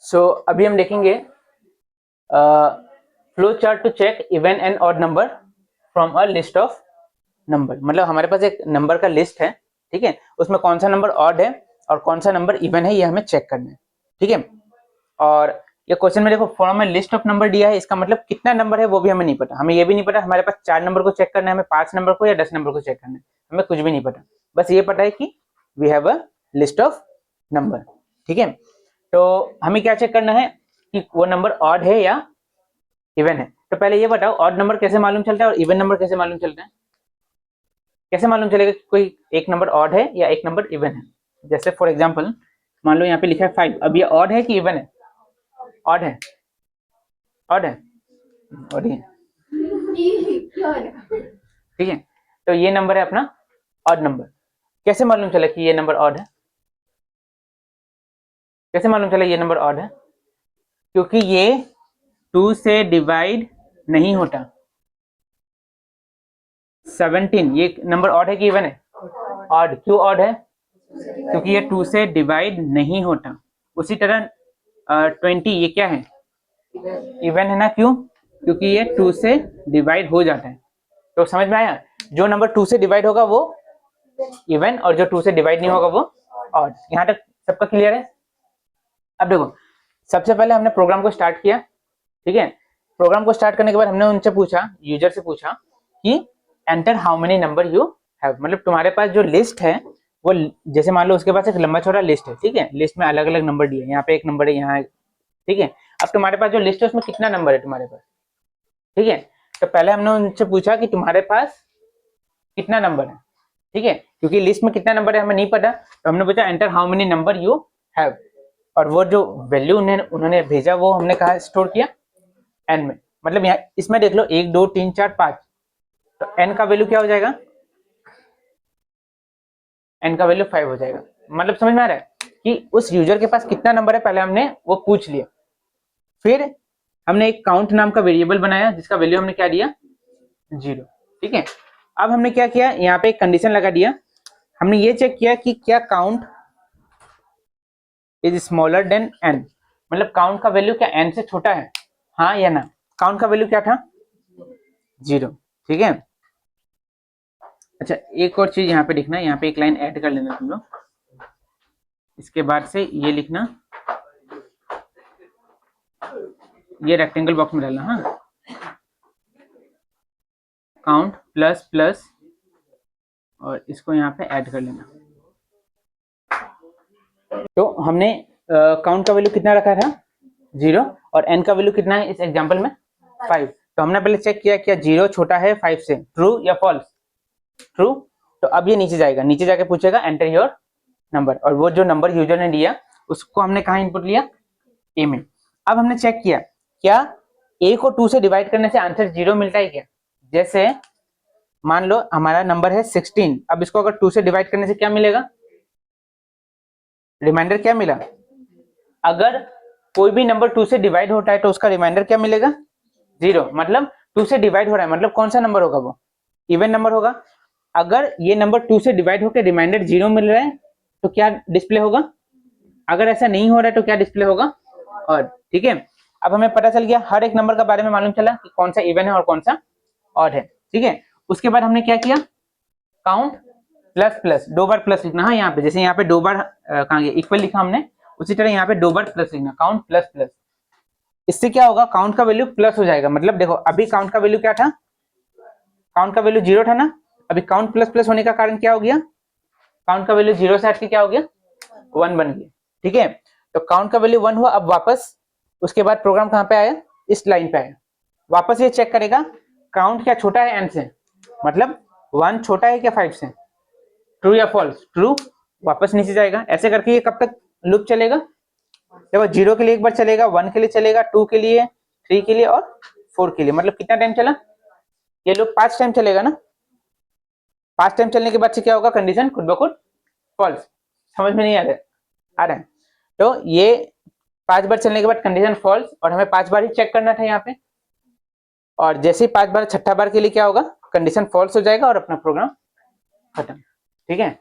सो अभी हम देखेंगे flow chart to check even and odd number from a list of number. मतलब हमारे पास एक नंबर का लिस्ट है, ठीक है, उसमें कौन सा नंबर ऑड है और कौन सा नंबर इवन है, ये हमें चेक करना है, ठीक है। और ये क्वेश्चन में देखो from a list of number दिया है, इसका मतलब कितना नंबर है वो भी हमें नहीं पता। हमें ये भी नहीं पता हमारे पास 4 नंबर को चेक करना है, हमें 5 नंबर को या 10 नंबर को चेक करना है, हमें कुछ भी नहीं पता। बस ये पता है कि we have a list of number, ठीक है। तो हमें क्या चेक करना है कि वो नंबर ऑड है या इवन है। तो पहले ये बताओ ऑड नंबर कैसे मालूम चलता है और इवन नंबर कैसे मालूम चलता है। कैसे मालूम चलेगा कि कोई एक नंबर ऑड है या एक नंबर इवन है। जैसे फॉर एग्जांपल मान लो यहाँ पे लिखा है 5, अब ये ऑड है कि इवन है। ऑड है, ऑड है, ऑड ही है, ठीक है। तो ये नंबर है अपना ऑड नंबर। कैसे मालूम चला कि ये नंबर ऑड है, कैसे मालूम चला ये नंबर ऑड है, क्योंकि ये 2 से डिवाइड नहीं होता। 17 ये नंबर ऑड है कि इवन है। ऑड, क्यों ऑड है, क्योंकि ये 2 से डिवाइड नहीं होता। उसी तरह 20 ये क्या है, इवन है ना, क्यों, क्योंकि ये 2 से डिवाइड हो जाता है। तो समझ में आया, जो नंबर 2 से डिवाइड होगा वो इवन और जो 2 से डिवाइड नहीं होगा वो ऑड। यहाँ तक सबका क्लियर है। अब देखो सबसे पहले हमने प्रोग्राम को स्टार्ट किया, ठीक है। प्रोग्राम को स्टार्ट करने के बाद हमने उनसे पूछा, यूजर से पूछा कि enter how many number you have. मतलब तुम्हारे पास जो लिस्ट है वो, जैसे मान लो उसके पास एक लंबा चौड़ा लिस्ट है, ठीक है, लिस्ट में अलग अलग नंबर दिए, यहाँ पे एक नंबर है, यहाँ, ठीक है। अब तुम्हारे पास जो लिस्ट है उसमें कितना नंबर है तुम्हारे पास, ठीक है। तो पहले हमने उनसे पूछा कि तुम्हारे पास कितना नंबर है, ठीक है, क्योंकि लिस्ट में कितना नंबर है हमें नहीं पता। तो हमने पूछा enter how many number you have, और वो जो वैल्यू उन्होंने भेजा वो हमने कहा स्टोर किया एन में। मतलब यहाँ इसमें देख लो 1 2 3 4 5, तो एन का वैल्यू क्या हो जाएगा, एन का वैल्यू 5 हो जाएगा। मतलब समझ में आ रहा है कि उस यूजर के पास कितना नंबर है पहले हमने वो पूछ लिया। फिर हमने एक काउंट नाम का वेरिएबल बनाया जिसका वैल्यू हमने क्या दिया, 0, ठीक है। अब हमने क्या किया, यहाँ पे एक कंडीशन लगा दिया। हमने ये चेक किया कि क्या count is smaller than n, मतलब काउंट का वैल्यू क्या एन से छोटा है, हाँ या ना। काउंट का वैल्यू क्या था, 0, ठीक है। अच्छा एक और चीज यहाँ पे लिखना, यहाँ पे एक लाइन ऐड कर लेना तुम लोग, इसके बाद से ये लिखना, ये रेक्टेंगल बॉक्स में डालना, हाँ, काउंट प्लस प्लस, और इसको यहाँ पे ऐड कर लेना। तो हमने काउंट का वैल्यू कितना रखा था, 0, और एन का वैल्यू कितना है इस एग्जांपल में 5। तो हमने पहले चेक किया क्या 0 छोटा है 5 से, ट्रू या फॉल्स, ट्रू। तो अब ये नीचे जाएगा, नीचे जाके पूछेगा एंटर योर नंबर, और वो जो नंबर यूजर ने दिया उसको हमने कहाँ इनपुट लिया, ए में। अब हमने चेक किया क्या ए को 2 से डिवाइड करने से आंसर 0 मिलता है क्या। जैसे मान लो हमारा नंबर है 16, अब इसको अगर 2 से डिवाइड करने से क्या मिलेगा, रिमाइंडर क्या मिला। अगर कोई भी नंबर 2 से डिवाइड होता है तो उसका रिमाइंडर क्या मिलेगा, 0। मतलब 2 से डिवाइड हो रहा है मतलब कौन सा नंबर होगा, वो इवन नंबर होगा। अगर ये नंबर 2 से डिवाइड होकर रिमाइंडर 0 मिल रहा है तो क्या डिस्प्ले होगा, अगर ऐसा नहीं हो रहा है तो क्या डिस्प्ले होगा, और, ठीक है। अब हमें पता चल गया, हर एक नंबर का बारे में मालूम चला कि कौन सा इवन है और कौन सा ऑड है, ठीक है। उसके बाद हमने क्या किया, काउंट प्लस प्लस, 2 बार प्लस लिखना, हाँ यहाँ पे जैसे यहाँ पे 2 बार कहाँ गया इक्वल लिखा हमने, उसी तरह यहाँ पे 2 बार प्लस लिखना, काउंट प्लस प्लस। इससे क्या होगा, काउंट का वैल्यू प्लस हो जाएगा। मतलब देखो अभी काउंट का वैल्यू क्या था, काउंट का वैल्यू 0 था ना, अभी काउंट प्लस प्लस होने का कारण क्या हो गया, काउंट का वैल्यू 0 से हट के क्या हो गया, 1 बन गया, ठीक है। तो काउंट का वैल्यू 1 हुआ। अब वापस उसके बाद प्रोग्राम कहाँ पे आया, इस लाइन पे आया। वापस ये चेक करेगा काउंट क्या छोटा है एन से, मतलब 1 छोटा है क्या 5 से, ट्रू या फॉल्स, ट्रू। वापस नीचे जाएगा। ऐसे करके ये कब तक लूप चलेगा, देखो 0 के लिए एक बार चलेगा, 1 के लिए चलेगा, 2 के लिए, 3 के लिए और 4 के लिए। मतलब कितना टाइम चला, ये लूप 5 टाइम चलेगा ना। 5 टाइम चलने के बाद से क्या होगा, कंडीशन खुद ब खुद फॉल्स। समझ में नहीं आ रहा है। तो ये 5 बार चलने के बाद कंडीशन फॉल्स, और हमें 5 बार ही चेक करना था यहाँ पे। और जैसे ही 5 बार, छठा बार के लिए क्या होगा, कंडीशन फॉल्स हो जाएगा और अपना प्रोग्राम खत्म, ठीक है।